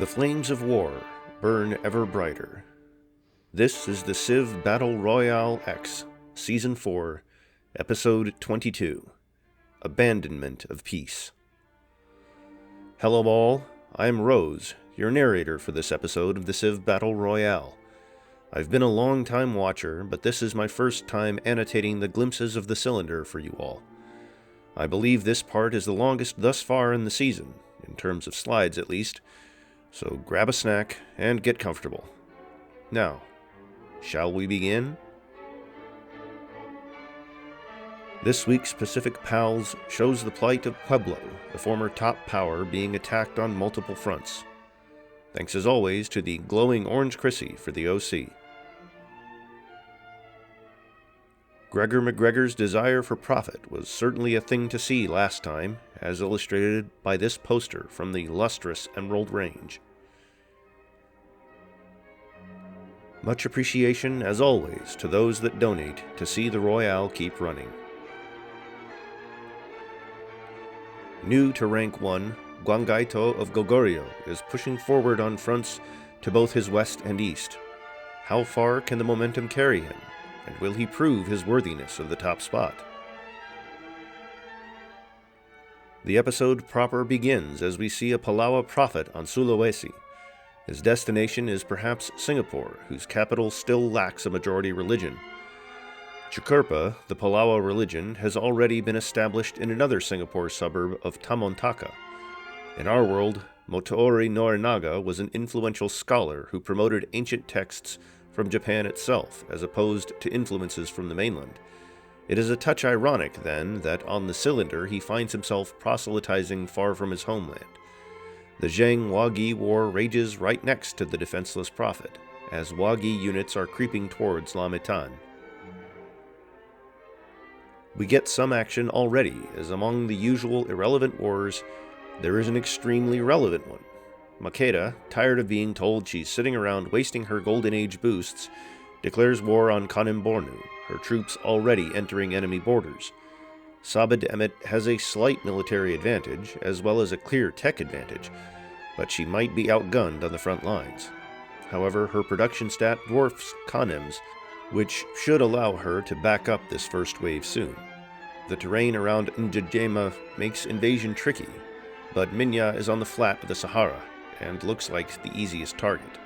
The flames of war burn ever brighter. This is the Civ Battle Royale X, Season 4, Episode 22, Abandonment of Peace. Hello all, I am Rose, your narrator for this episode of the Civ Battle Royale. I've been a long-time watcher, but this is my first time annotating the glimpses of the cylinder for you all. I believe this part is the longest thus far in the season, in terms of slides at least, so grab a snack and get comfortable. Now, shall we begin? This week's Pacific Pals shows the plight of Pueblo, the former top power being attacked on multiple fronts. Thanks as always to the glowing orange Chrissy for the OC. Gregor McGregor's desire for profit was certainly a thing to see last time, as illustrated by this poster from the lustrous Emerald Range. Much appreciation, as always, to those that donate to see the Royale keep running. New to rank 1, Guangaito of Goguryeo is pushing forward on fronts to both his west and east. How far can the momentum carry him? And will he prove his worthiness of the top spot? The episode proper begins as we see a Palawa prophet on Sulawesi. His destination is perhaps Singapore, whose capital still lacks a majority religion. Chukurpa, the Palawa religion, has already been established in another Singapore suburb of Tamontaka. In our world, Motoori Norinaga was an influential scholar who promoted ancient texts from Japan itself, as opposed to influences from the mainland. It is a touch ironic, then, that on the cylinder he finds himself proselytizing far from his homeland. The Zhang-Wagi war rages right next to the defenseless prophet, as Wagi units are creeping towards Lametan. We get some action already, as among the usual irrelevant wars, there is an extremely relevant one. Makeda, tired of being told she's sitting around wasting her Golden Age boosts, declares war on Kanembornu, her troops already entering enemy borders. Sabed Emmet has a slight military advantage, as well as a clear tech advantage, but she might be outgunned on the front lines. However, her production stat dwarfs Kanem's, which should allow her to back up this first wave soon. The terrain around Njajema makes invasion tricky, but Minya is on the flat of the Sahara, and looks like the easiest target.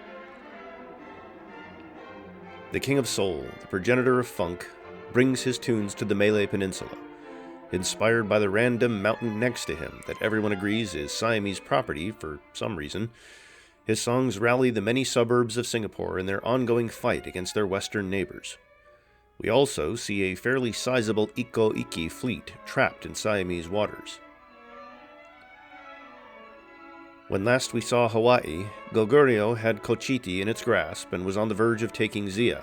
The King of Soul, the progenitor of funk, brings his tunes to the Malay Peninsula. Inspired by the random mountain next to him that everyone agrees is Siamese property for some reason, his songs rally the many suburbs of Singapore in their ongoing fight against their western neighbors. We also see a fairly sizable Iko Iki fleet trapped in Siamese waters. When last we saw Hawaii, Goguryeo had Kochiti in its grasp and was on the verge of taking Zia.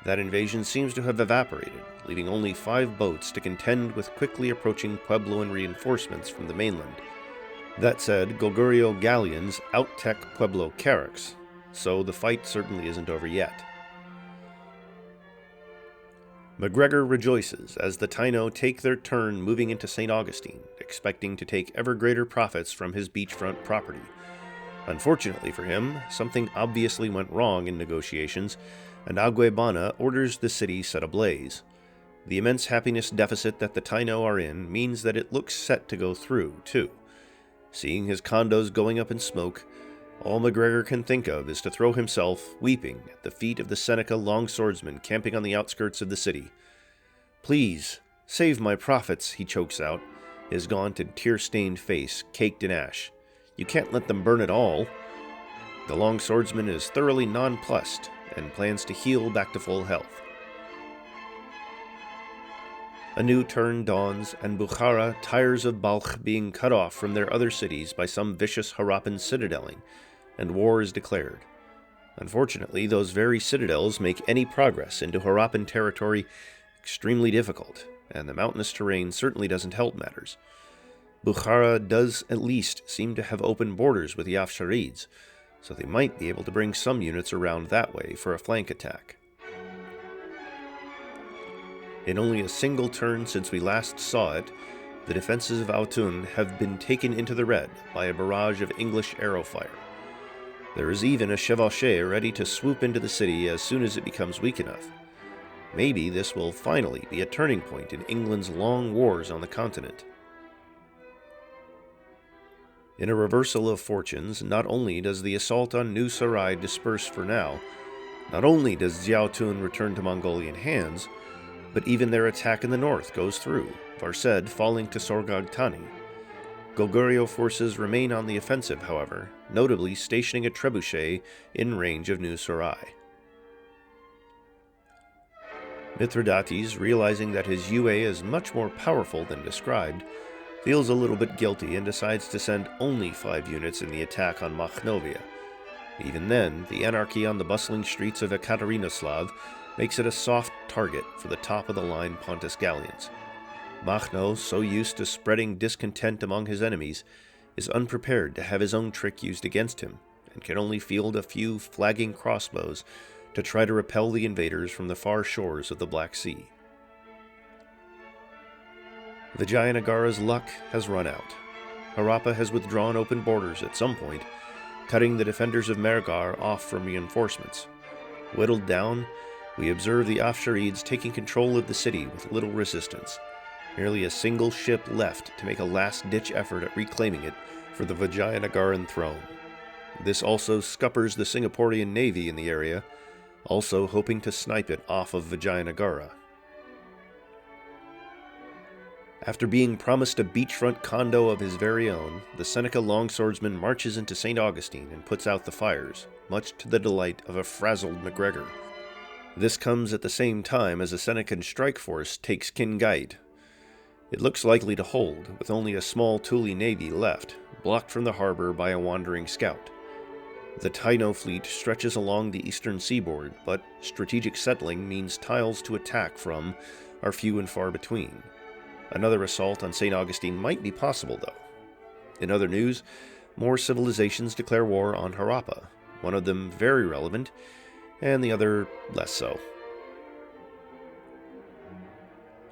That invasion seems to have evaporated, leaving only 5 boats to contend with quickly approaching Puebloan reinforcements from the mainland. That said, Goguryeo galleons out-tech Pueblo carracks, so the fight certainly isn't over yet. McGregor rejoices as the Taino take their turn moving into St. Augustine, expecting to take ever greater profits from his beachfront property. Unfortunately for him, something obviously went wrong in negotiations, and Aguebana orders the city set ablaze. The immense happiness deficit that the Taino are in means that it looks set to go through, too. Seeing his condos going up in smoke, all McGregor can think of is to throw himself, weeping, at the feet of the Seneca longswordsman camping on the outskirts of the city. "Please, save my profits," he chokes out, his gaunt and tear-stained face caked in ash. "You can't let them burn it all." The longswordsman is thoroughly nonplussed and plans to heal back to full health. A new turn dawns, and Bukhara tires of Balkh being cut off from their other cities by some vicious Harappan citadeling, and war is declared. Unfortunately, those very citadels make any progress into Harappan territory extremely difficult, and the mountainous terrain certainly doesn't help matters. Bukhara does at least seem to have open borders with the Afsharids, so they might be able to bring some units around that way for a flank attack. In only a single turn since we last saw it, the defenses of Autun have been taken into the red by a barrage of English arrow fire. There is even a chevauchée ready to swoop into the city as soon as it becomes weak enough. Maybe this will finally be a turning point in England's long wars on the continent. In a reversal of fortunes, not only does the assault on New Sarai disperse for now, not only does Xiao Tun return to Mongolian hands, but even their attack in the north goes through, Varsed falling to Sorgag Tani. Goguryeo forces remain on the offensive, however, notably stationing a trebuchet in range of New Sarai. Mithridates, realizing that his Yue is much more powerful than described, feels a little bit guilty and decides to send only 5 units in the attack on Makhnovia. Even then, the anarchy on the bustling streets of Ekaterinoslav makes it a soft target for the top-of-the-line Pontus galleons. Makhno, so used to spreading discontent among his enemies, is unprepared to have his own trick used against him, and can only field a few flagging crossbows to try to repel the invaders from the far shores of the Black Sea. Vijayanagara's luck has run out. Harappa has withdrawn open borders at some point, cutting the defenders of Mergar off from reinforcements. Whittled down, we observe the Afsharids taking control of the city with little resistance, merely a single ship left to make a last-ditch effort at reclaiming it for the Vijayanagaran throne. This also scuppers the Singaporean navy in the area, also hoping to snipe it off of Vijayanagara. After being promised a beachfront condo of his very own, the Seneca longswordsman marches into St. Augustine and puts out the fires, much to the delight of a frazzled MacGregor. This comes at the same time as a Senecan strike force takes Kingaid. It looks likely to hold, with only a small Thule navy left, blocked from the harbor by a wandering scout. The Taino fleet stretches along the eastern seaboard, but strategic settling means tiles to attack from are few and far between. Another assault on St. Augustine might be possible, though. In other news, more civilizations declare war on Harappa, one of them very relevant, and the other less so.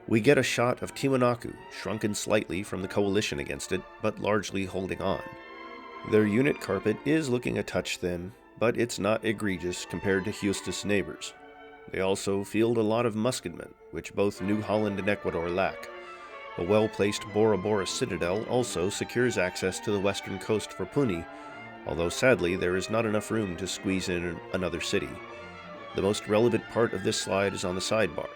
We get a shot of Tiwanaku, shrunken slightly from the coalition against it, but largely holding on. Their unit carpet is looking a touch thin, but it's not egregious compared to Hustis' neighbors. They also field a lot of musketmen, which both New Holland and Ecuador lack. A well-placed Bora Bora citadel also secures access to the western coast for Puni, although sadly there is not enough room to squeeze in another city. The most relevant part of this slide is on the sidebar.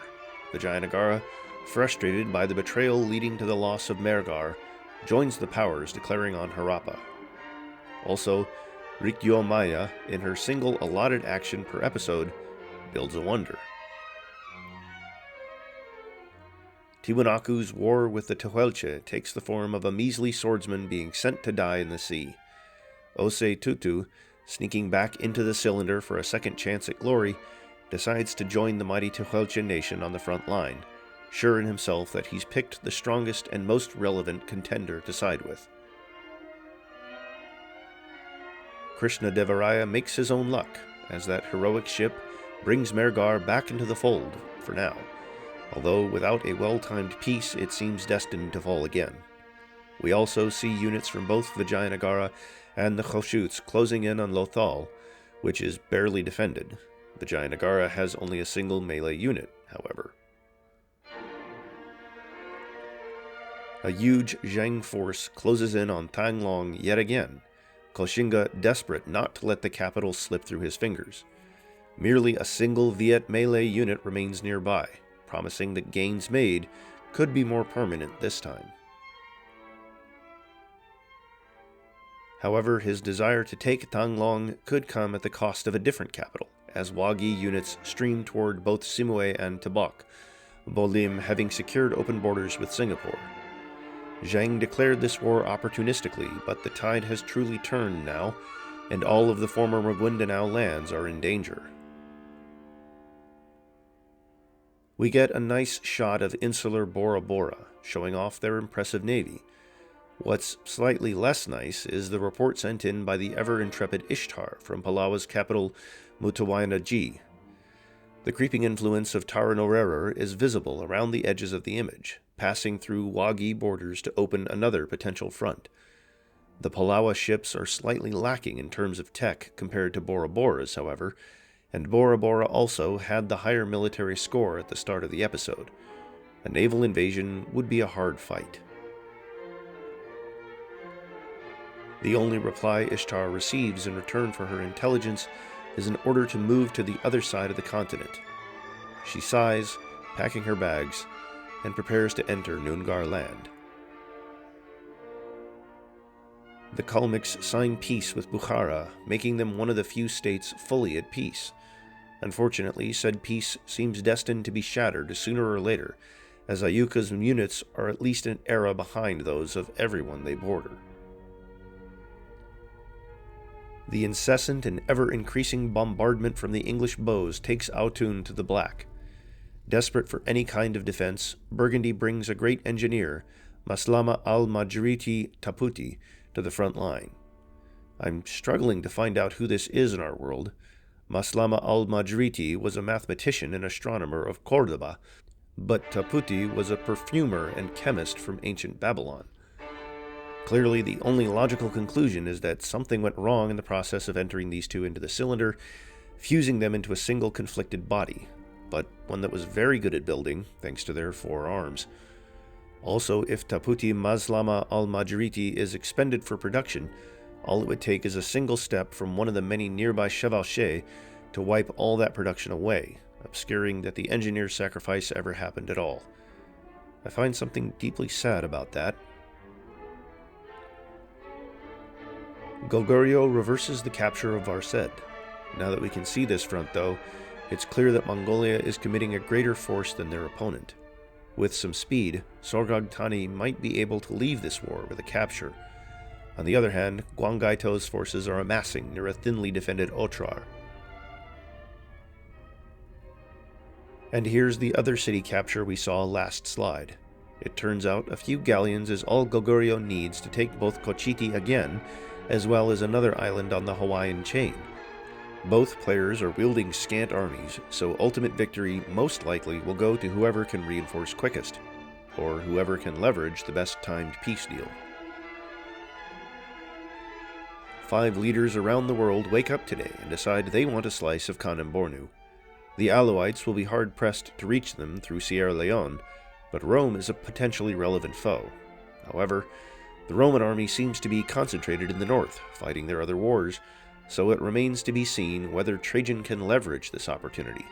Vijayanagara, frustrated by the betrayal leading to the loss of Mergar, joins the powers declaring on Harappa. Also, Rikyo Maya, in her single allotted action per episode, builds a wonder. Tiwanaku's war with the Tehuelche takes the form of a measly swordsman being sent to die in the sea. Ose Tutu, sneaking back into the cylinder for a second chance at glory, decides to join the mighty Tehuelche nation on the front line, sure in himself that he's picked the strongest and most relevant contender to side with. Krishna Devaraya makes his own luck, as that heroic ship brings Mergar back into the fold, for now, although without a well-timed peace it seems destined to fall again. We also see units from both Vijayanagara and the Kossuths closing in on Lothal, which is barely defended. Vijayanagara has only a single melee unit, however. A huge Zheng force closes in on Tanglong yet again, Koshinga desperate not to let the capital slip through his fingers. Merely a single Viet melee unit remains nearby, promising that gains made could be more permanent this time. However, his desire to take Tanglong could come at the cost of a different capital, as Wagi units stream toward both Simue and Tabak, Bolim having secured open borders with Singapore. Zhang declared this war opportunistically, but the tide has truly turned now, and all of the former Maguindanao lands are in danger. We get a nice shot of insular Bora Bora, showing off their impressive navy. What's slightly less nice is the report sent in by the ever-intrepid Ishtar from Palawa's capital, Mutawaina-Ji. The creeping influence of Taranoreror is visible around the edges of the image, passing through Wagi borders to open another potential front. The Palawa ships are slightly lacking in terms of tech compared to Bora Bora's, however, and Bora Bora also had the higher military score at the start of the episode. A naval invasion would be a hard fight. The only reply Ishtar receives in return for her intelligence is an order to move to the other side of the continent. She sighs, packing her bags, and prepares to enter Noongar land. The Kalmyks sign peace with Bukhara, making them one of the few states fully at peace. Unfortunately, said peace seems destined to be shattered sooner or later, as Ayuka's units are at least an era behind those of everyone they border. The incessant and ever-increasing bombardment from the English bows takes Autun to the black. Desperate for any kind of defense, Burgundy brings a great engineer, Maslama al-Majriti Taputi, to the front line. I'm struggling to find out who this is in our world. Maslama al-Majriti was a mathematician and astronomer of Cordoba, but Taputi was a perfumer and chemist from ancient Babylon. Clearly, the only logical conclusion is that something went wrong in the process of entering these two into the cylinder, fusing them into a single conflicted body, but one that was very good at building, thanks to their 4 arms. Also, if Taputi Maslama al-Majriti is expended for production, all it would take is a single step from one of the many nearby chevauchés to wipe all that production away, obscuring that the engineer's sacrifice ever happened at all. I find something deeply sad about that. Goguryeo reverses the capture of Varsed. Now that we can see this front, though, it's clear that Mongolia is committing a greater force than their opponent. With some speed, Sorghag Tani might be able to leave this war with a capture. On the other hand, Gwanggaito's forces are amassing near a thinly defended Otrar. And here's the other city capture we saw last slide. It turns out a few galleons is all Goguryeo needs to take both Kochiti again, as well as another island on the Hawaiian chain. Both players are wielding scant armies, so ultimate victory most likely will go to whoever can reinforce quickest, or whoever can leverage the best timed peace deal. 5 leaders around the world wake up today and decide they want a slice of Kanem Bornu. The Alawites will be hard-pressed to reach them through Sierra Leone, but Rome is a potentially relevant foe. However, the Roman army seems to be concentrated in the north, fighting their other wars, so it remains to be seen whether Trajan can leverage this opportunity.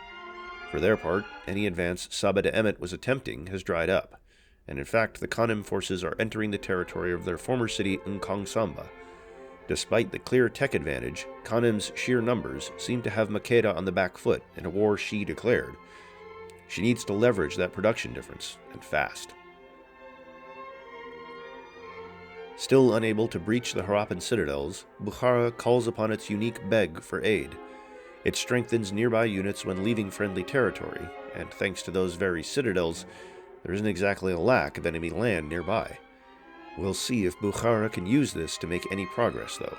For their part, any advance Saba de Emmet was attempting has dried up, and in fact the Kanem forces are entering the territory of their former city Nkong Samba. Despite the clear tech advantage, Kanem's sheer numbers seem to have Makeda on the back foot in a war she declared. She needs to leverage that production difference, and fast. Still unable to breach the Harappan citadels, Bukhara calls upon its unique beg for aid. It strengthens nearby units when leaving friendly territory, and thanks to those very citadels, there isn't exactly a lack of enemy land nearby. We'll see if Bukhara can use this to make any progress, though.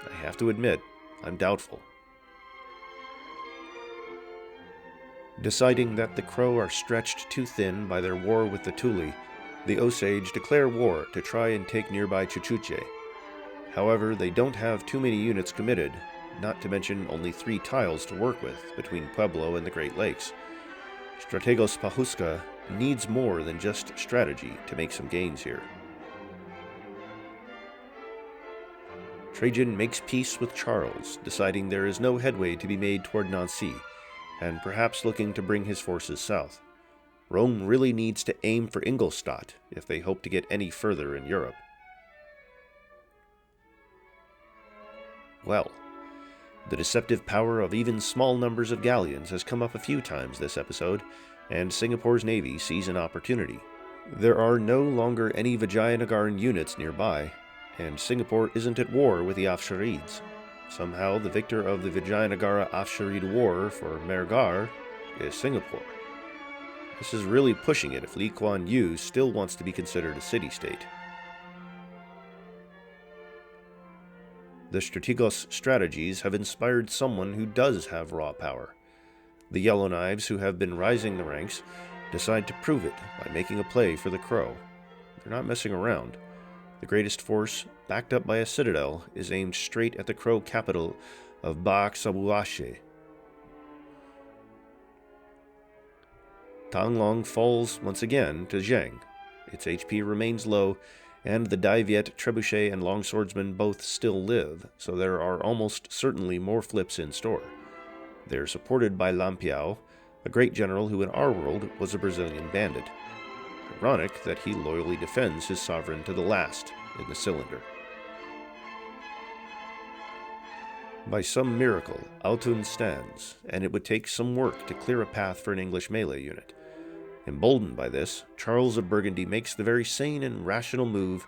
I have to admit, I'm doubtful. Deciding that the Crow are stretched too thin by their war with the Tuli, the Osage declare war to try and take nearby Chuchuche. However, they don't have too many units committed, not to mention only 3 tiles to work with between Pueblo and the Great Lakes. Strategos Pahuska needs more than just strategy to make some gains here. Trajan makes peace with Charles, deciding there is no headway to be made toward Nancy, and perhaps looking to bring his forces south. Rome really needs to aim for Ingolstadt if they hope to get any further in Europe. Well, the deceptive power of even small numbers of galleons has come up a few times this episode, and Singapore's navy sees an opportunity. There are no longer any Vijayanagaran units nearby, and Singapore isn't at war with the Afsharids. Somehow, the victor of the Vijayanagara-Afsharid War for Mehrgarh is Singapore. This is really pushing it if Lee Kuan Yew still wants to be considered a city-state. The Strategos strategies have inspired someone who does have raw power. The Yellowknives, who have been rising the ranks, decide to prove it by making a play for the Crow. They're not messing around. The greatest force, backed up by a citadel, is aimed straight at the Crow capital of Baaxabuashe. Tanglong falls once again to Zheng. Its HP remains low, and the Dai Viet trebuchet and longswordsmen both still live, so there are almost certainly more flips in store. They are supported by Lampiao, a great general who in our world was a Brazilian bandit. Ironic that he loyally defends his sovereign to the last in the cylinder. By some miracle, Autun stands, and it would take some work to clear a path for an English melee unit. Emboldened by this, Charles of Burgundy makes the very sane and rational move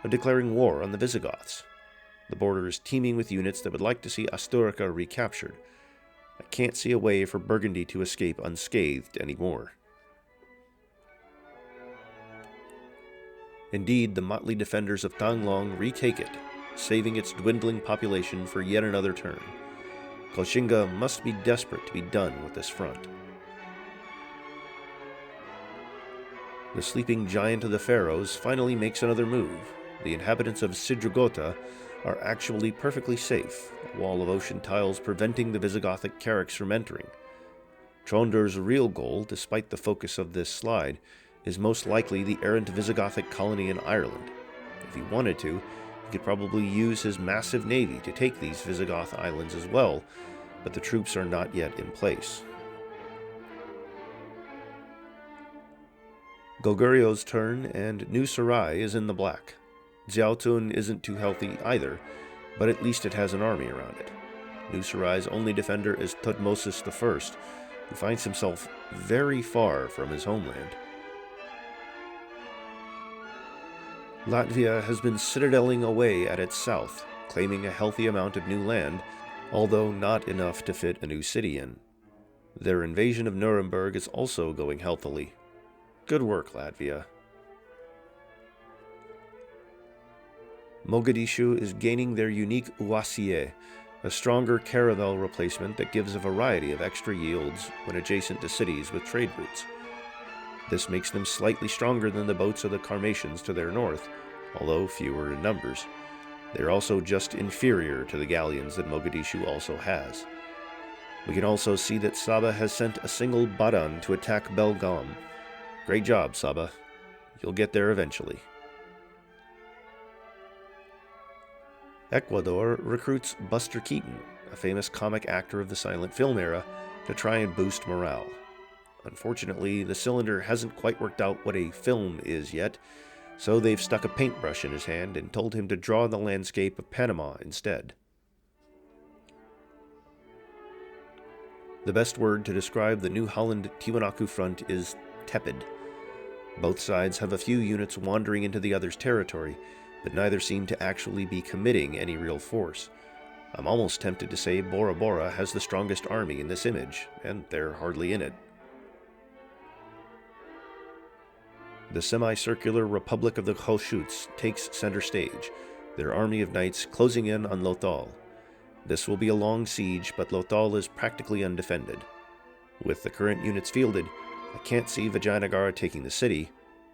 of declaring war on the Visigoths. The border is teeming with units that would like to see Asturica recaptured. I can't see a way for Burgundy to escape unscathed anymore. Indeed, the motley defenders of Tanglong retake it, saving its dwindling population for yet another turn. Koxinga must be desperate to be done with this front. The sleeping giant of the Pharaohs finally makes another move. The inhabitants of Sidragota are actually perfectly safe, a wall of ocean tiles preventing the Visigothic carracks from entering. Tronder's real goal, despite the focus of this slide, is most likely the errant Visigothic colony in Ireland. If he wanted to, he could probably use his massive navy to take these Visigoth islands as well, but the troops are not yet in place. Goguryeo's turn, and New Sarai is in the black. Xiaotun isn't too healthy either, but at least it has an army around it. New Sarai's only defender is Thutmosis I, who finds himself very far from his homeland. Latvia has been citadeling away at its south, claiming a healthy amount of new land, although not enough to fit a new city in. Their invasion of Nuremberg is also going healthily. Good work, Latvia. Mogadishu is gaining their unique Ouassier, a stronger caravel replacement that gives a variety of extra yields when adjacent to cities with trade routes. This makes them slightly stronger than the boats of the Carmatians to their north, although fewer in numbers. They're also just inferior to the galleons that Mogadishu also has. We can also see that Sabah has sent a single Badan to attack Belgaum. Great job, Sabah. You'll get there eventually. Ecuador recruits Buster Keaton, a famous comic actor of the silent film era, to try and boost morale. Unfortunately, the cylinder hasn't quite worked out what a film is yet, so they've stuck a paintbrush in his hand and told him to draw the landscape of Panama instead. The best word to describe the New Holland-Tiwanaku front is tepid. Both sides have a few units wandering into the other's territory, but neither seem to actually be committing any real force. I'm almost tempted to say Bora Bora has the strongest army in this image, and they're hardly in it. The semicircular Republic of the Kossuths takes center stage, their army of knights closing in on Lothal. This will be a long siege, but Lothal is practically undefended. With the current units fielded, I can't see Vijayanagara taking the city,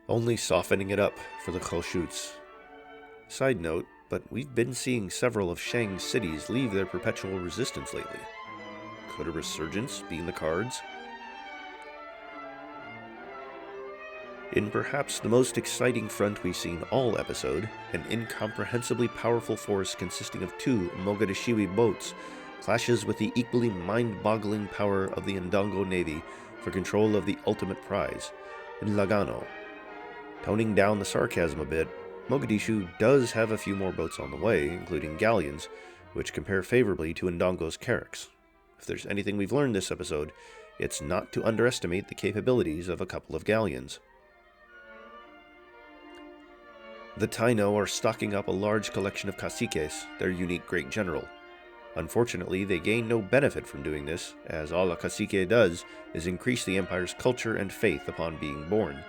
only softening it up for the Kossuths. Side note, but we've been seeing several of Shang's cities leave their perpetual resistance lately. Could a resurgence be in the cards? In perhaps the most exciting front we've seen all episode, an incomprehensibly powerful force consisting of 2 Mogadishiwi boats clashes with the equally mind-boggling power of the Ndongo Navy for control of the ultimate prize, Lagano. Toning down the sarcasm a bit, Mogadishu does have a few more boats on the way, including galleons, which compare favorably to Ndongo's carracks. If there's anything we've learned this episode, it's not to underestimate the capabilities of a couple of galleons. The Taino are stocking up a large collection of caciques, their unique great general. Unfortunately, they gain no benefit from doing this, as all a cacique does is increase the Empire's culture and faith upon being born.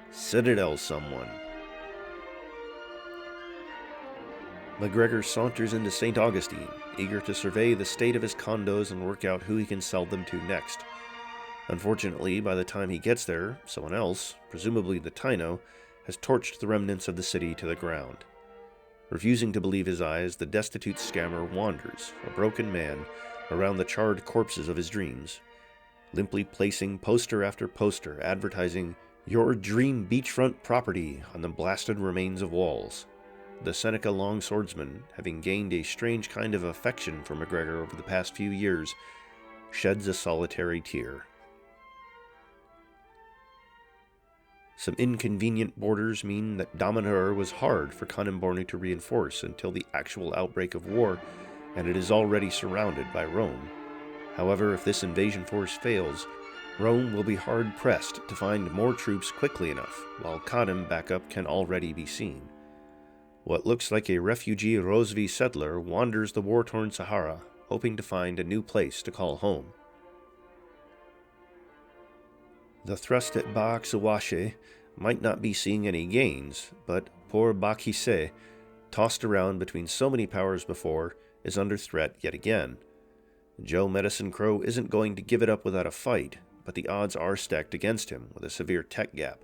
Citadel someone. MacGregor saunters into St. Augustine, eager to survey the state of his condos and work out who he can sell them to next. Unfortunately, by the time he gets there, someone else, presumably the Taino, has torched the remnants of the city to the ground. Refusing to believe his eyes, the destitute scammer wanders, a broken man, around the charred corpses of his dreams, limply placing poster after poster advertising your dream beachfront property on the blasted remains of walls. The Seneca longswordsman, having gained a strange kind of affection for MacGregor over the past few years, sheds a solitary tear. Some inconvenient borders mean that Damanhur was hard for Kanembornu to reinforce until the actual outbreak of war, and it is already surrounded by Rome. However, if this invasion force fails, Rome will be hard-pressed to find more troops quickly enough, while Kanem backup can already be seen. What looks like a refugee Rosvi settler wanders the war-torn Sahara, hoping to find a new place to call home. The thrust at Baaksawashe might not be seeing any gains, but poor Bakhise, tossed around between so many powers before, is under threat yet again. Joe Medicine Crow isn't going to give it up without a fight, but the odds are stacked against him with a severe tech gap.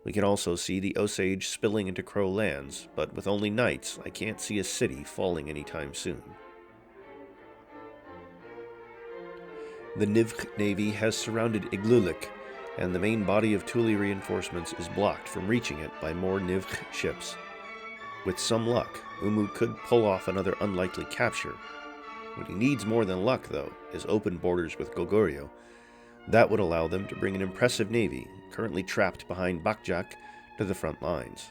We can also see the Osage spilling into Crow lands, but with only knights, I can't see a city falling anytime soon. The Nivkh Navy has surrounded Iglulik, and the main body of Thule reinforcements is blocked from reaching it by more Nivkh ships. With some luck, Umu could pull off another unlikely capture. What he needs more than luck, though, is open borders with Goguryeo. That would allow them to bring an impressive navy, currently trapped behind Bakjak, to the front lines.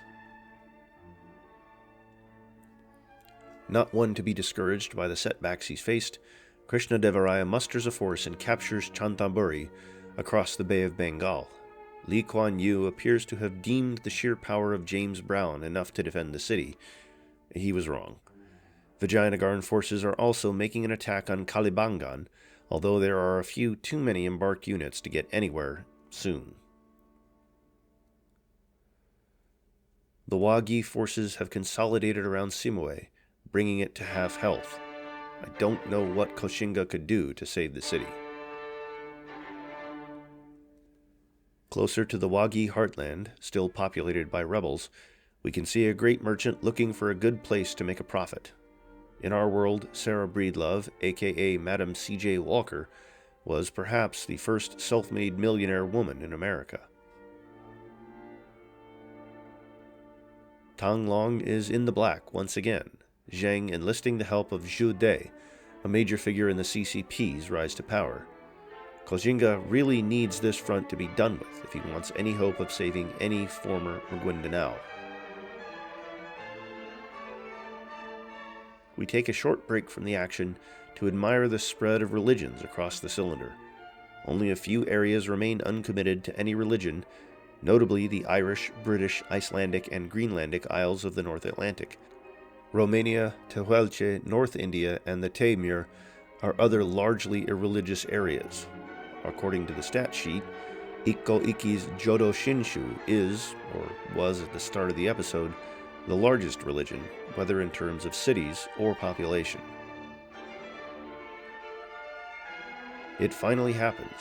Not one to be discouraged by the setbacks he's faced, Krishnadevaraya musters a force and captures Chanthaburi across the Bay of Bengal. Lee Kuan Yew appears to have deemed the sheer power of James Brown enough to defend the city. He was wrong. Vijayanagarn forces are also making an attack on Kalibangan, although there are a few too many embarked units to get anywhere soon. The Wagi forces have consolidated around Simue, bringing it to half health. I don't know what Koshinga could do to save the city. Closer to the Wagi heartland, still populated by rebels, we can see a great merchant looking for a good place to make a profit. In our world, Sarah Breedlove, aka Madam C.J. Walker, was perhaps the first self-made millionaire woman in America. Tang Long is in the black once again, Zheng enlisting the help of Zhu De, a major figure in the CCP's rise to power. Koshinga really needs this front to be done with if he wants any hope of saving any former Maguindanao. We take a short break from the action to admire the spread of religions across the cylinder. Only a few areas remain uncommitted to any religion, notably the Irish, British, Icelandic, and Greenlandic Isles of the North Atlantic. Romania, Tehuelche, North India, and the Taimur are other largely irreligious areas. According to the stat sheet, Ikko Ikki's Jodo Shinshu is, or was at the start of the episode, the largest religion, whether in terms of cities or population. It finally happens.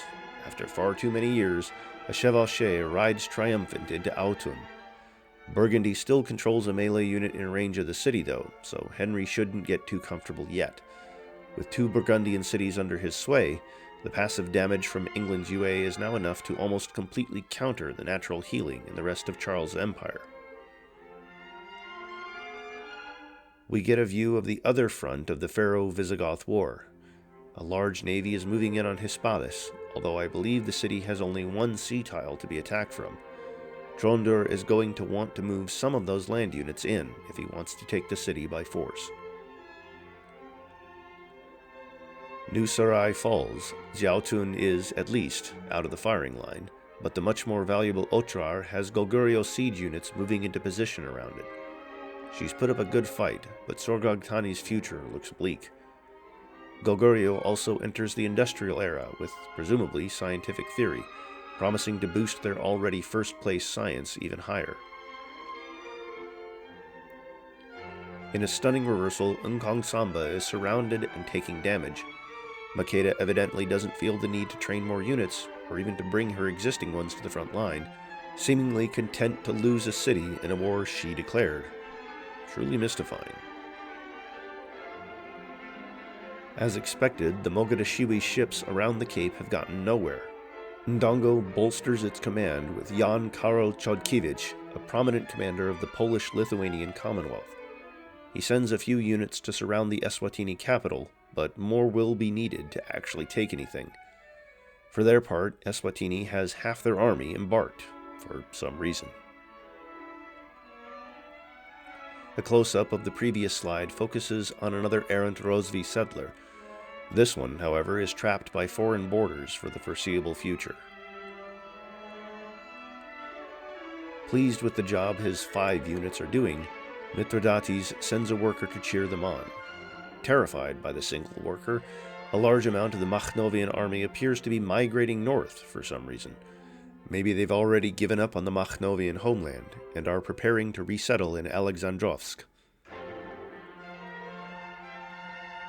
After far too many years, a chevauchee rides triumphant into Autun. Burgundy still controls a melee unit in range of the city though, so Henry shouldn't get too comfortable yet. With 2 Burgundian cities under his sway, the passive damage from England's UA is now enough to almost completely counter the natural healing in the rest of Charles' empire. We get a view of the other front of the Pharaoh-Visigoth War. A large navy is moving in on Hispalis, although I believe the city has only one sea tile to be attacked from. Trondur is going to want to move some of those land units in if he wants to take the city by force. New Sarai falls. Jiaotun is, at least, out of the firing line, but the much more valuable Otrar has Goguryeo siege units moving into position around it. She's put up a good fight, but Sorgogtani's future looks bleak. Goguryeo also enters the industrial era with, presumably, scientific theory, promising to boost their already first-place science even higher. In a stunning reversal, Ngkong Samba is surrounded and taking damage. Makeda evidently doesn't feel the need to train more units, or even to bring her existing ones to the front line, seemingly content to lose a city in a war she declared. Truly mystifying. As expected, the Mogadishiwi ships around the Cape have gotten nowhere. Ndongo bolsters its command with Jan Karol Chodkiewicz, a prominent commander of the Polish-Lithuanian Commonwealth. He sends a few units to surround the Eswatini capital, but more will be needed to actually take anything. For their part, Eswatini has half their army embarked, for some reason. A close-up of the previous slide focuses on another errant Rosvi settler. This one, however, is trapped by foreign borders for the foreseeable future. Pleased with the job his 5 units are doing, Mithridates sends a worker to cheer them on. Terrified by the single worker, a large amount of the Makhnovian army appears to be migrating north for some reason. Maybe they've already given up on the Makhnovian homeland and are preparing to resettle in Alexandrovsk.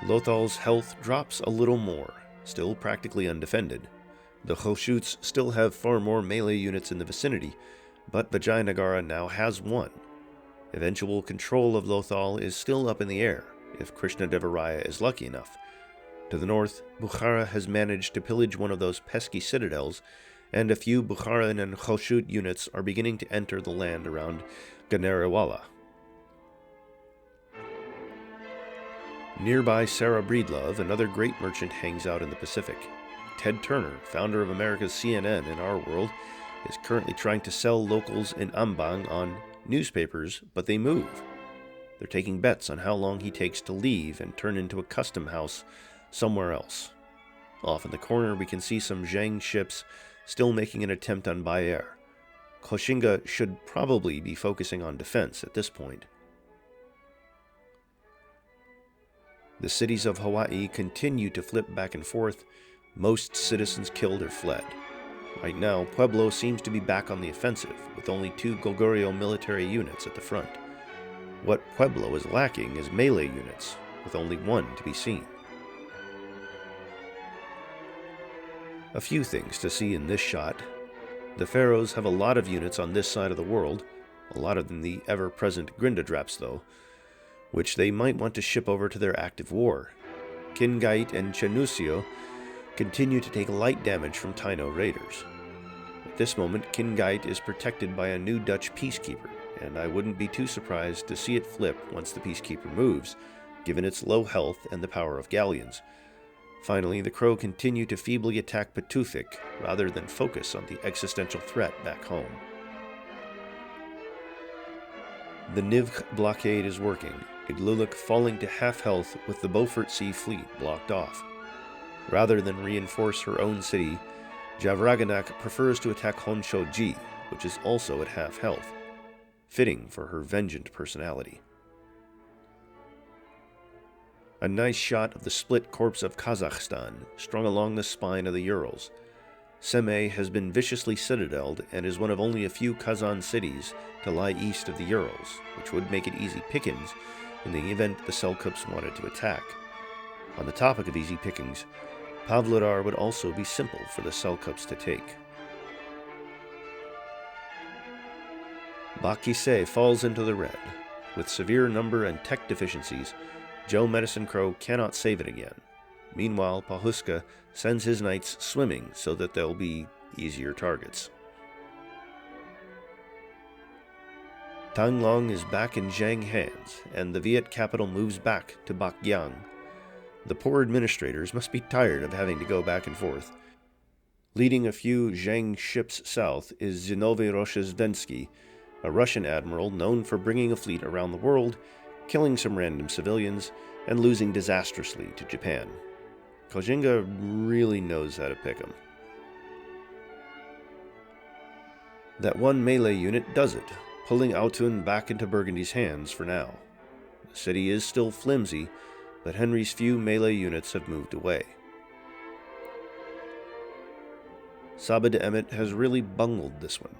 Lothal's health drops a little more, still practically undefended. The Khoshuts still have far more melee units in the vicinity, but Vijayanagar now has one. Eventual control of Lothal is still up in the air, if Krishnadevaraya is lucky enough. To the north, Bukhara has managed to pillage one of those pesky citadels, and a few Bukharan and Khoshut units are beginning to enter the land around Ganerewala. Nearby Sarah Breedlove, another great merchant, hangs out in the Pacific. Ted Turner, founder of America's CNN in our world, is currently trying to sell locals in Ambang on newspapers, but they move. They're taking bets on how long he takes to leave and turn into a custom house somewhere else. Off in the corner, we can see some Zhang ships still making an attempt on Bayer. Koshinga should probably be focusing on defense at this point. The cities of Hawaii continue to flip back and forth, most citizens killed or fled. Right now, Pueblo seems to be back on the offensive, with only 2 Goguryeo military units at the front. What Pueblo is lacking is melee units, with only 1 to be seen. A few things to see in this shot. The Pharaohs have a lot of units on this side of the world, a lot of them the ever-present Grindadraps though, which they might want to ship over to their active war. Kingait and Chenusio continue to take light damage from Taino raiders. At this moment, Kingait is protected by a new Dutch peacekeeper, and I wouldn't be too surprised to see it flip once the peacekeeper moves, given its low health and the power of galleons. Finally, the Crow continue to feebly attack Patuthik, rather than focus on the existential threat back home. The Nivk blockade is working, Igloolik falling to half health with the Beaufort Sea Fleet blocked off. Rather than reinforce her own city, Javraganak prefers to attack Honsho-ji, which is also at half health, fitting for her vengeant personality. A nice shot of the split corpse of Kazakhstan, strung along the spine of the Urals. Semey has been viciously citadeled and is one of only a few Kazan cities to lie east of the Urals, which would make it easy pickings in the event the Seljuks wanted to attack. On the topic of easy pickings, Pavlodar would also be simple for the Seljuks to take. Bakise falls into the red. With severe number and tech deficiencies, Joe Medicine Crow cannot save it again. Meanwhile, Pahuska sends his knights swimming so that they'll be easier targets. Tanglong is back in Zhang hands, and the Viet capital moves back to Bakyang. The poor administrators must be tired of having to go back and forth. Leading a few Zhang ships south is Zinovy Rozhesvensky, a Russian admiral known for bringing a fleet around the world, killing some random civilians, and losing disastrously to Japan. Kojinga really knows how to pick 'em. That one melee unit does it, pulling Autun back into Burgundy's hands for now. The city is still flimsy, but Henry's few melee units have moved away. Saba de Emmet has really bungled this one.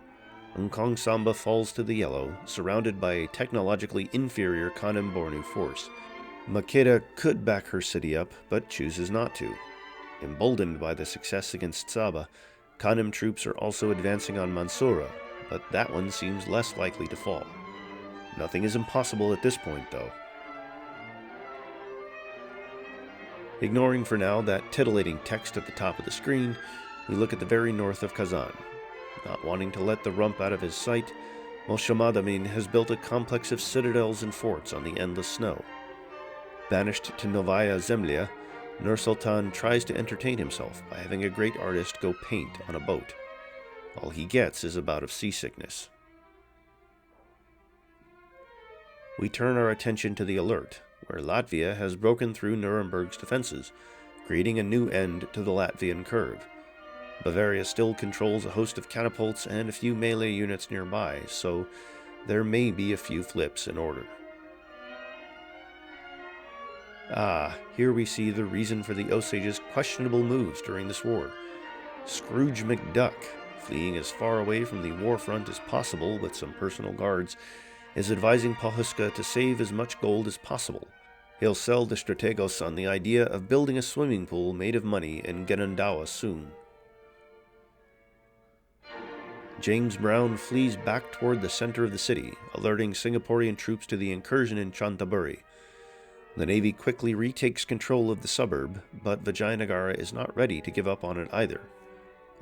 Nkong Samba falls to the yellow, surrounded by a technologically inferior Kanem Bornu force. Makeda could back her city up, but chooses not to. Emboldened by the success against Saba, Kanem troops are also advancing on Mansoura, but that one seems less likely to fall. Nothing is impossible at this point, though. Ignoring for now that titillating text at the top of the screen, we look at the very north of Kazan. Not wanting to let the rump out of his sight, Moshomadamin has built a complex of citadels and forts on the endless snow. Banished to Novaya Zemlya, Nur-Sultan tries to entertain himself by having a great artist go paint on a boat. All he gets is a bout of seasickness. We turn our attention to the alert, where Latvia has broken through Nuremberg's defenses, creating a new end to the Latvian curve. Bavaria still controls a host of catapults and a few melee units nearby, so there may be a few flips in order. Here we see the reason for the Osage's questionable moves during this war. Scrooge McDuck, fleeing as far away from the war front as possible with some personal guards, is advising Pahuska to save as much gold as possible. He'll sell the Strategos on the idea of building a swimming pool made of money in Genandawa soon. James Brown flees back toward the center of the city, alerting Singaporean troops to the incursion in Chantaburi. The Navy quickly retakes control of the suburb, but Vijayanagara is not ready to give up on it either.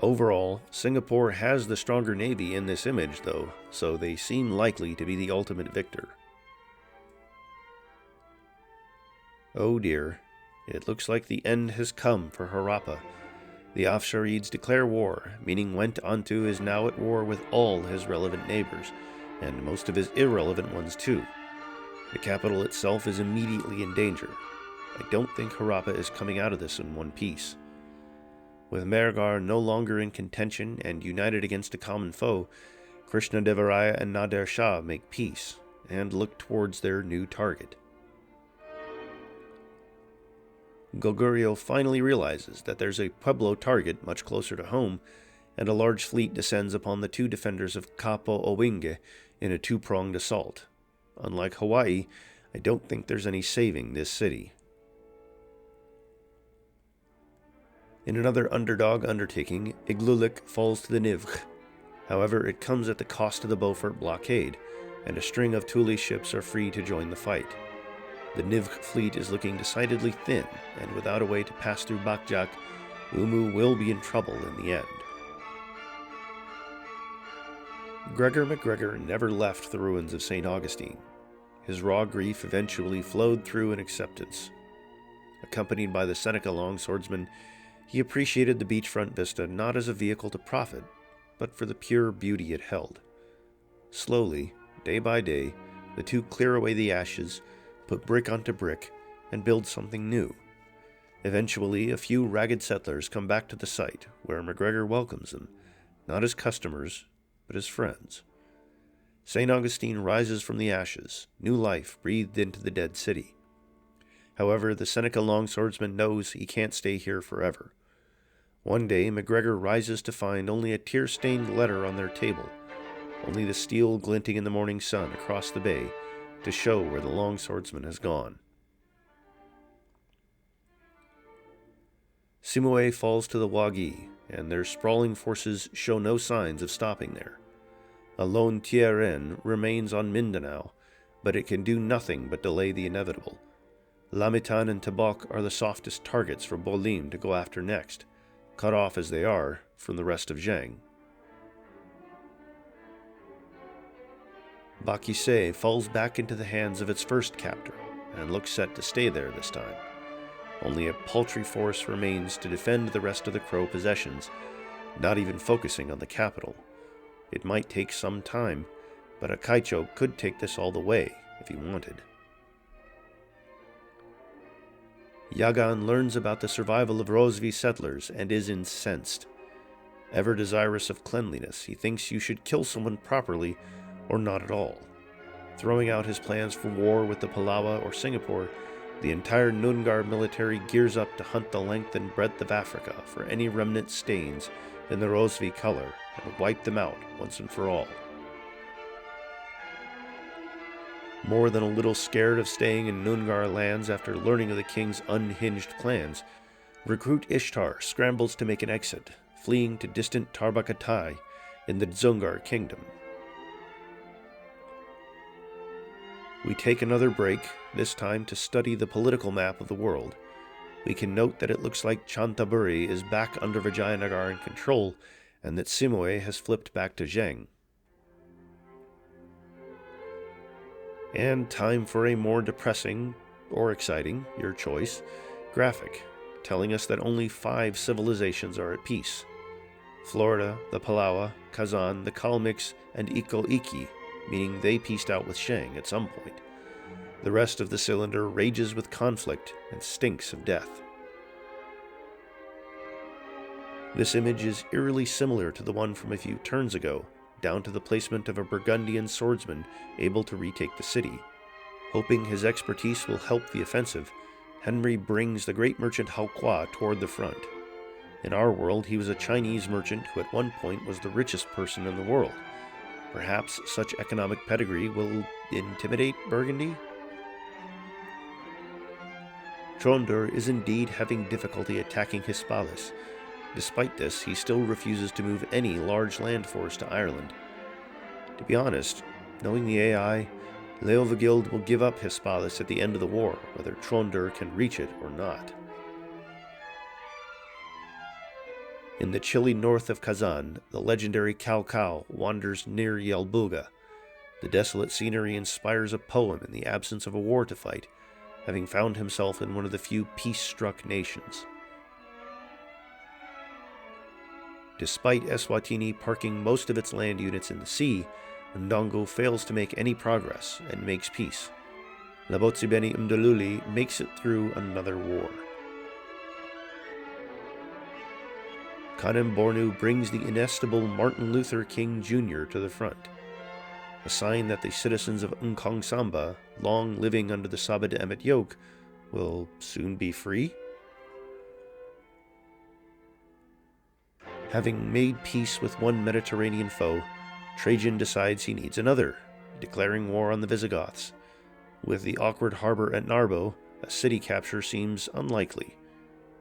Overall, Singapore has the stronger navy in this image, though, so they seem likely to be the ultimate victor. Oh dear, it looks like the end has come for Harappa. The Afsharids declare war, meaning Went Antu is now at war with all his relevant neighbors, and most of his irrelevant ones too. The capital itself is immediately in danger. I don't think Harappa is coming out of this in one piece. With Mehrgar no longer in contention and united against a common foe, Krishnadevaraya and Nader Shah make peace and look towards their new target. Goguryeo finally realizes that there's a Pueblo target much closer to home, and a large fleet descends upon the two defenders of Kapo Owinge in a two-pronged assault. Unlike Hawaii, I don't think there's any saving this city. In another underdog undertaking, Iglulik falls to the Nivkh. However, it comes at the cost of the Beaufort blockade, and a string of Thule ships are free to join the fight. The Nivkh fleet is looking decidedly thin, and without a way to pass through Bakjak, Umu will be in trouble in the end. Gregor MacGregor never left the ruins of St. Augustine. His raw grief eventually flowed through in acceptance. Accompanied by the Seneca longswordsman, he appreciated the beachfront vista not as a vehicle to profit, but for the pure beauty it held. Slowly, day by day, the two clear away the ashes, put brick onto brick, and build something new. Eventually, a few ragged settlers come back to the site, where MacGregor welcomes them, not as customers, but as friends. St. Augustine rises from the ashes, new life breathed into the dead city. However, the Seneca longswordsman knows he can't stay here forever. One day, MacGregor rises to find only a tear-stained letter on their table, only the steel glinting in the morning sun across the bay to show where the longswordsman has gone. Simue falls to the Wagi, and their sprawling forces show no signs of stopping there. A lone Tieren remains on Mindanao, but it can do nothing but delay the inevitable. Lamitan and Tabok are the softest targets for Bolim to go after next, cut off as they are from the rest of Zhang. Bakise falls back into the hands of its first captor, and looks set to stay there this time. Only a paltry force remains to defend the rest of the Crow possessions, not even focusing on the capital. It might take some time, but a Kaicho could take this all the way if he wanted. Yagan learns about the survival of Rosvi settlers and is incensed. Ever desirous of cleanliness, he thinks you should kill someone properly or not at all. Throwing out his plans for war with the Palawa or Singapore, the entire Noongar military gears up to hunt the length and breadth of Africa for any remnant stains in the Rosvi color and wipe them out once and for all. More than a little scared of staying in Noongar lands after learning of the king's unhinged plans, recruit Ishtar scrambles to make an exit, fleeing to distant Tarbakatai, in the Dzungar kingdom. We take another break, this time to study the political map of the world. We can note that it looks like Chantaburi is back under Vijayanagaran control, and that Simoe has flipped back to Zheng. And time for a more depressing, or exciting, your choice, graphic, telling us that only 5 civilizations are at peace. Florida, the Palawa, Kazan, the Kalmyks, and Iko-Iki, meaning they pieced out with Shang at some point. The rest of the cylinder rages with conflict and stinks of death. This image is eerily similar to the one from a few turns ago, down to the placement of a Burgundian swordsman able to retake the city. Hoping his expertise will help the offensive, Henry brings the great merchant Hao Qua toward the front. In our world, he was a Chinese merchant who at one point was the richest person in the world. Perhaps such economic pedigree will intimidate Burgundy? Trondur is indeed having difficulty attacking Hispalis. Despite this, he still refuses to move any large land force to Ireland. To be honest, knowing the AI, Leovigild will give up Hispalis at the end of the war, whether Trondur can reach it or not. In the chilly north of Kazan, the legendary Cao Cao wanders near Yelbuga. The desolate scenery inspires a poem in the absence of a war to fight, having found himself in one of the few peace-struck nations. Despite Eswatini parking most of its land units in the sea, Ndongo fails to make any progress and makes peace. Labotsibeni Mdaluli makes it through another war. Kanem Bornu brings the inestimable Martin Luther King Jr. to the front, a sign that the citizens of Nkong Samba, long living under the Saba de Emet yoke, will soon be free? Having made peace with one Mediterranean foe, Trajan decides he needs another, declaring war on the Visigoths. With the awkward harbor at Narbo, a city capture seems unlikely.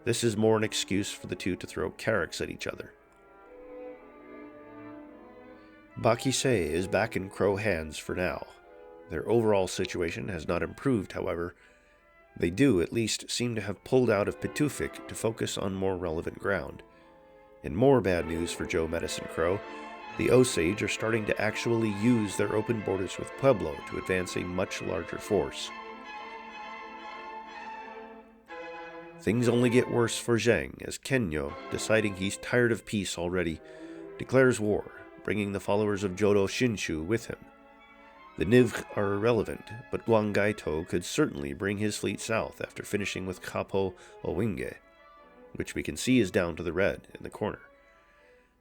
This is more an excuse for the two to throw carracks at each other. Bakise is back in Crow hands for now. Their overall situation has not improved, however. They do at least seem to have pulled out of Pitufik to focus on more relevant ground. In more bad news for Joe Medicine Crow, the Osage are starting to actually use their open borders with Pueblo to advance a much larger force. Things only get worse for Zhang as Kenyo, deciding he's tired of peace already, declares war, bringing the followers of Jodo Shinshu with him. The Nivkh are irrelevant, but Guangaito could certainly bring his fleet south after finishing with Kapo Owinge, which we can see is down to the red in the corner.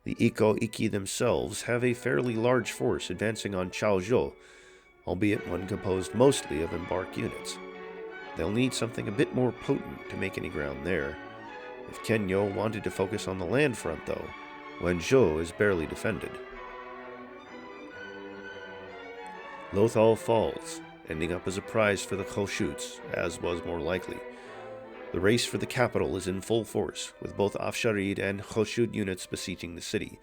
The Iko-Iki themselves have a fairly large force advancing on Chaozhou, albeit one composed mostly of embark units. They'll need something a bit more potent to make any ground there. If Kenyo wanted to focus on the land front, though, Wenzhou is barely defended. Lothal falls, ending up as a prize for the Koshuts, as was more likely. The race for the capital is in full force, with both Afsharid and Khoshut units besieging the city.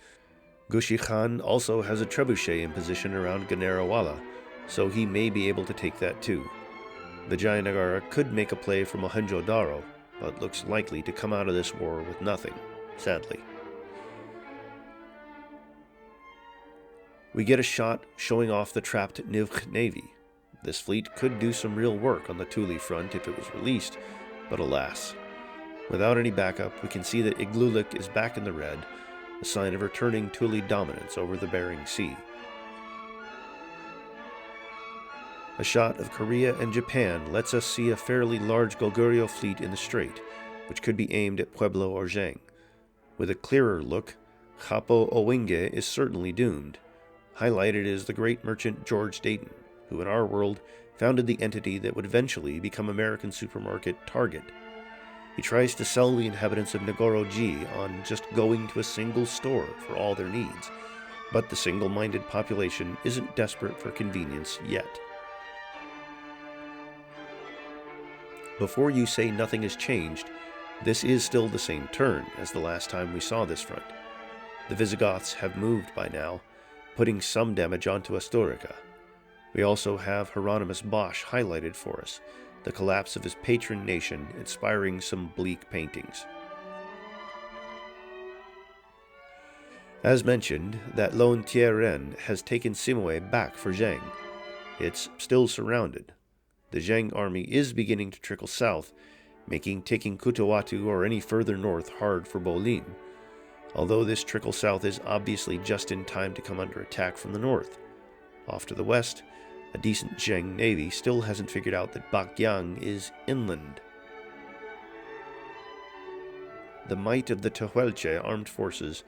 Gushi Khan also has a trebuchet in position around Ganerawala, so he may be able to take that too. Vijayanagara could make a play for Mohenjo-Daro, but looks likely to come out of this war with nothing, sadly. We get a shot showing off the trapped Nivkh navy. This fleet could do some real work on the Tuli front if it was released, but alas. Without any backup, we can see that Iglulik is back in the red, a sign of returning Tuli dominance over the Bering Sea. A shot of Korea and Japan lets us see a fairly large Goguryeo fleet in the strait, which could be aimed at Pueblo or Zheng. With a clearer look, Kapo Owinge is certainly doomed. Highlighted is the great merchant George Dayton, who in our world founded the entity that would eventually become American supermarket Target. He tries to sell the inhabitants of Nagoro-ji on just going to a single store for all their needs, but the single-minded population isn't desperate for convenience yet. Before you say nothing has changed, this is still the same turn as the last time we saw this front. the Visigoths have moved by now, putting some damage onto Astorica. We also have Hieronymus Bosch highlighted for us, the collapse of his patron nation inspiring some bleak paintings. As mentioned, that lone Tieren has taken Simoe back for Zheng. It's still surrounded. The Zheng army is beginning to trickle south, making taking Kutawatu or any further north hard for Bolin, although this trickle south is obviously just in time to come under attack from the north. Off to the west, a decent Zheng navy still hasn't figured out that Bakyang is inland. The might of the Tehuelche armed forces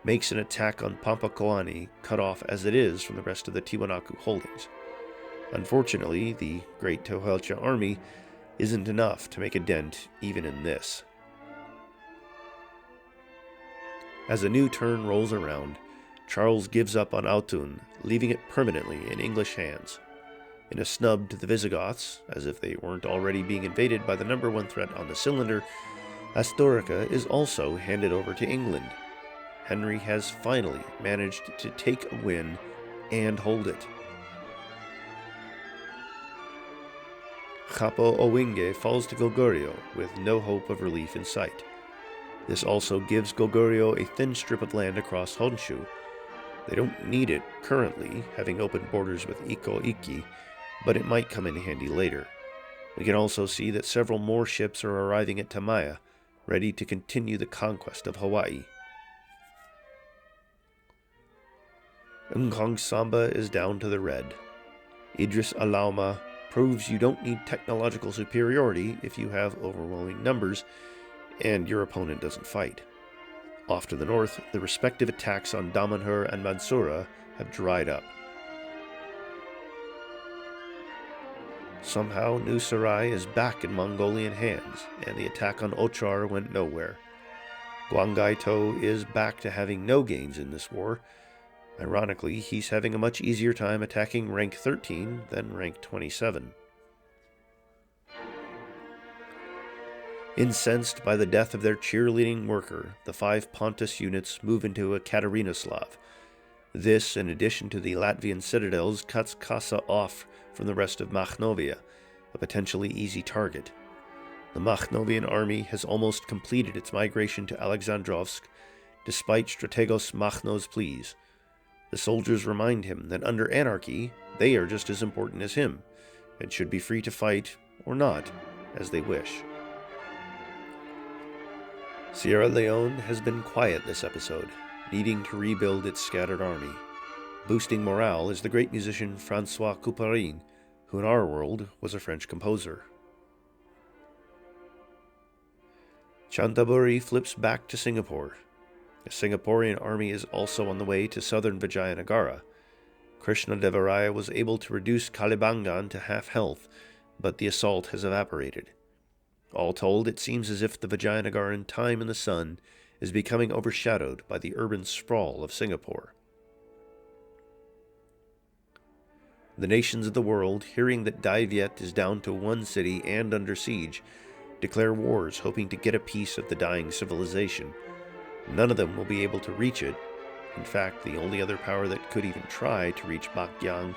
makes an attack on Pampacoani cut off as it is from the rest of the Tiwanaku holdings. Unfortunately, the great Tehuelche army isn't enough to make a dent even in this. As a new turn rolls around, Charles gives up on Autun, leaving it permanently in English hands. In a snub to the Visigoths, as if they weren't already being invaded by the number one threat on the cylinder, Astorica is also handed over to England. Henry has finally managed to take a win and hold it. Capo Owinge falls to Goguryeo with no hope of relief in sight. This also gives Goguryeo a thin strip of land across Honshu. They don't need it currently, having open borders with Iko Iki, but it might come in handy later. We can also see that several more ships are arriving at Tamaya, ready to continue the conquest of Hawaii. Nkong Samba is down to the red. Idris Alauma proves you don't need technological superiority if you have overwhelming numbers and your opponent doesn't fight. Off to the north, the respective attacks on Damanhur and Mansura have dried up. Somehow, New Sarai is back in Mongolian hands, and the attack on Ochar went nowhere. Gwanggaito is back to having no gains in this war. Ironically, he's having a much easier time attacking rank 13 than rank 27. Incensed by the death of their cheerleading worker, the 5 Pontus units move into Ekaterinoslav. This, in addition to the Latvian citadels, cuts Kassa off from the rest of Makhnovia, a potentially easy target. The Makhnovian army has almost completed its migration to Alexandrovsk, despite Strategos Makhno's pleas. The soldiers remind him that under anarchy, they are just as important as him, and should be free to fight, or not, as they wish. Sierra Leone has been quiet this episode, needing to rebuild its scattered army. Boosting morale is the great musician François Couperin, who in our world was a French composer. Chantaburi flips back to Singapore. A Singaporean army is also on the way to southern Vijayanagara. Krishnadevaraya was able to reduce Kalibangan to half health, but the assault has evaporated. All told, it seems as if the Vijayanagaran time in the sun is becoming overshadowed by the urban sprawl of Singapore. The nations of the world, hearing that Dai Viet is down to one city and under siege, declare wars hoping to get a piece of the dying civilization. None of them will be able to reach it. In fact, the only other power that could even try to reach Bakyang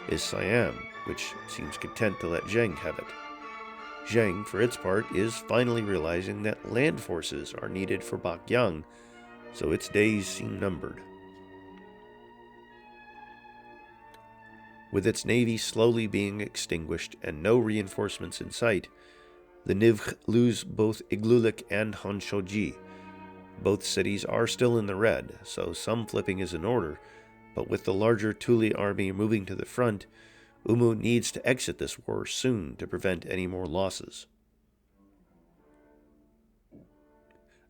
is Siam, which seems content to let Zheng have it. Zheng, for its part, is finally realizing that land forces are needed for Bakyang, so its days seem numbered. With its navy slowly being extinguished and no reinforcements in sight, the Nivkh lose both Iglulik and Honshoji. Both cities are still in the red, so some flipping is in order, but with the larger Tuli army moving to the front, Umu needs to exit this war soon to prevent any more losses.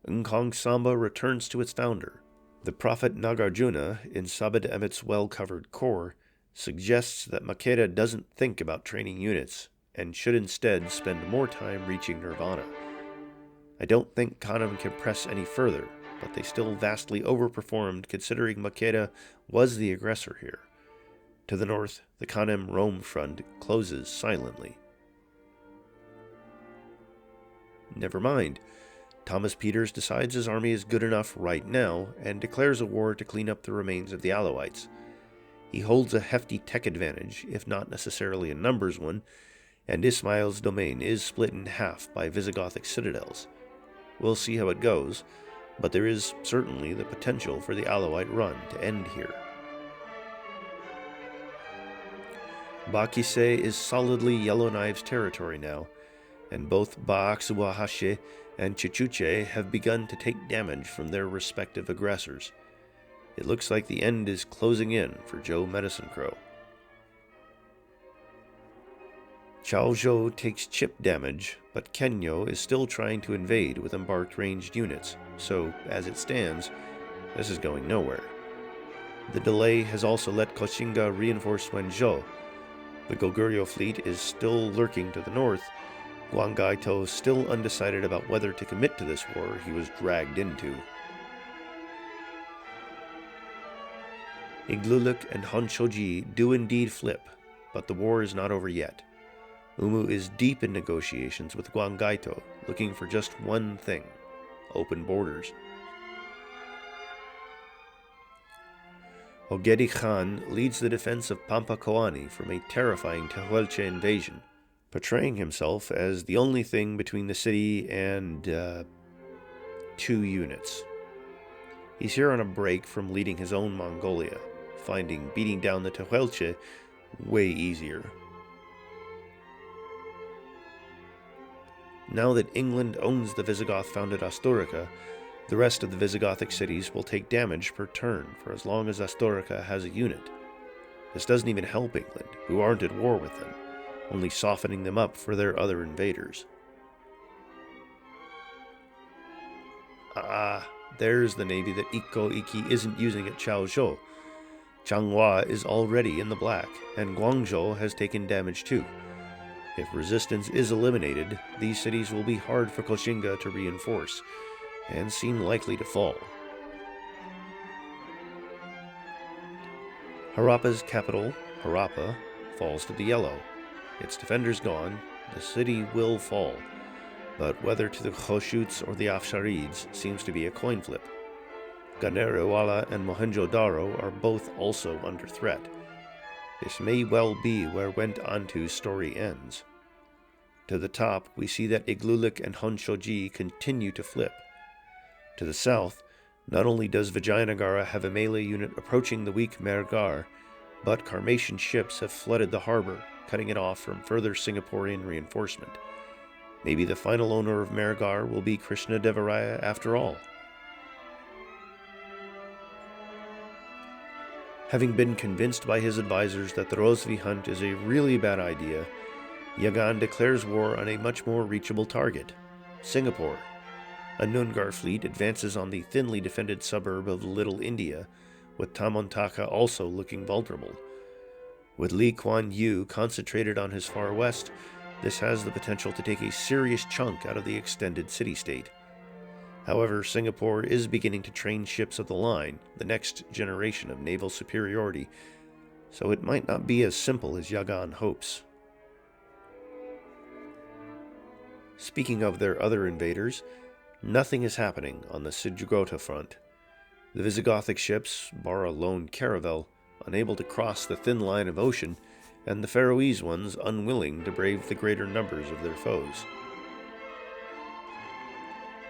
Nkong Samba returns to its founder. The prophet Nagarjuna, in Sabed Emet's well-covered core, suggests that Makeda doesn't think about training units, and should instead spend more time reaching Nirvana. I don't think Kanem can press any further, but they still vastly overperformed considering Makeda was the aggressor here. To the north, the Kanem-Rome front closes silently. Never mind. Thomas Peters decides his army is good enough right now and declares a war to clean up the remains of the Alawites. He holds a hefty tech advantage, if not necessarily a numbers one, and Ismail's domain is split in half by Visigothic citadels. We'll see how it goes, but there is certainly the potential for the Alawite run to end here. Bakise is solidly Yellowknives territory now, and both Baaxuahashe and Chichuche have begun to take damage from their respective aggressors. It looks like the end is closing in for Joe Medicine Crow. Chaozhou takes chip damage, but Kenyo is still trying to invade with embarked ranged units, so, as it stands, this is going nowhere. The delay has also let Koshinga reinforce Wenzhou. The Goguryeo fleet is still lurking to the north. Guangaito still undecided about whether to commit to this war he was dragged into. Igloolik and Honshoji do indeed flip, but the war is not over yet. Umu is deep in negotiations with Guangaito, looking for just one thing: open borders. Ogedi Khan leads the defense of Pampacoani from a terrifying Tehuelche invasion, portraying himself as the only thing between the city and 2 units. He's here on a break from leading his own Mongolia, finding beating down the Tehuelche way easier. Now that England owns the Visigoth-founded Asturica, the rest of the Visigothic cities will take damage per turn for as long as Asturica has a unit. This doesn't even help England, who aren't at war with them, only softening them up for their other invaders. There's the navy that Ikko Ikki isn't using at Chaozhou. Changhua is already in the black, and Guangzhou has taken damage too. If resistance is eliminated, these cities will be hard for Koshinga to reinforce, and seem likely to fall. Harappa's capital, Harappa, falls to the yellow. Its defenders gone, the city will fall, but whether to the Khoshuts or the Afsharids seems to be a coin flip. Ganerewala and Mohenjo-Daro are both also under threat. This may well be where Went Antu's story ends. To the top, we see that Igloolik and Honshoji continue to flip. To the south, not only does Vijayanagara have a melee unit approaching the weak Mergar, but Karmatian ships have flooded the harbor, cutting it off from further Singaporean reinforcement. Maybe the final owner of Mergar will be Krishna-Devaraya after all. Having been convinced by his advisors that the Rosvi hunt is a really bad idea, Yagan declares war on a much more reachable target: Singapore. A Noongar fleet advances on the thinly defended suburb of Little India, with Tamontaka also looking vulnerable. With Lee Kuan Yew concentrated on his far west, this has the potential to take a serious chunk out of the extended city-state. However, Singapore is beginning to train ships of the line, the next generation of naval superiority, so it might not be as simple as Yagan hopes. Speaking of their other invaders, nothing is happening on the Sijugrota front. The Visigothic ships, bar a lone caravel, unable to cross the thin line of ocean, and the Faroese ones unwilling to brave the greater numbers of their foes.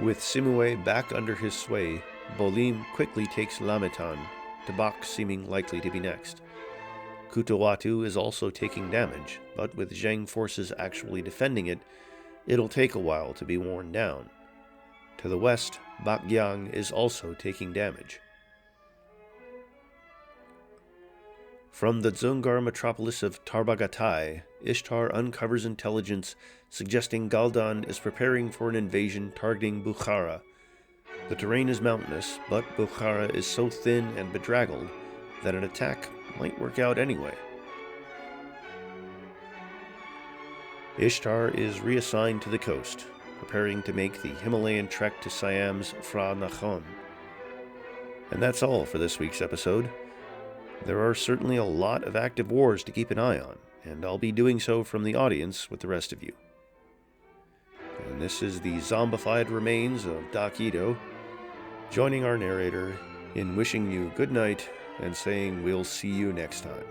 With Simue back under his sway, Bolim quickly takes Lametan, Tabak seeming likely to be next. Kutawatu is also taking damage, but with Zheng forces actually defending it, it'll take a while to be worn down. To the west, Bakyang is also taking damage. From the Dzungar metropolis of Tarbagatai, Ishtar uncovers intelligence suggesting Galdan is preparing for an invasion targeting Bukhara. The terrain is mountainous, but Bukhara is so thin and bedraggled that an attack might work out anyway. Ishtar is reassigned to the coast, preparing to make the Himalayan trek to Siam's Phra Nakhon. And that's all for this week's episode. There are certainly a lot of active wars to keep an eye on, and I'll be doing so from the audience with the rest of you. and this is the zombified remains of Doc Ito, joining our narrator in wishing you good night and saying we'll see you next time.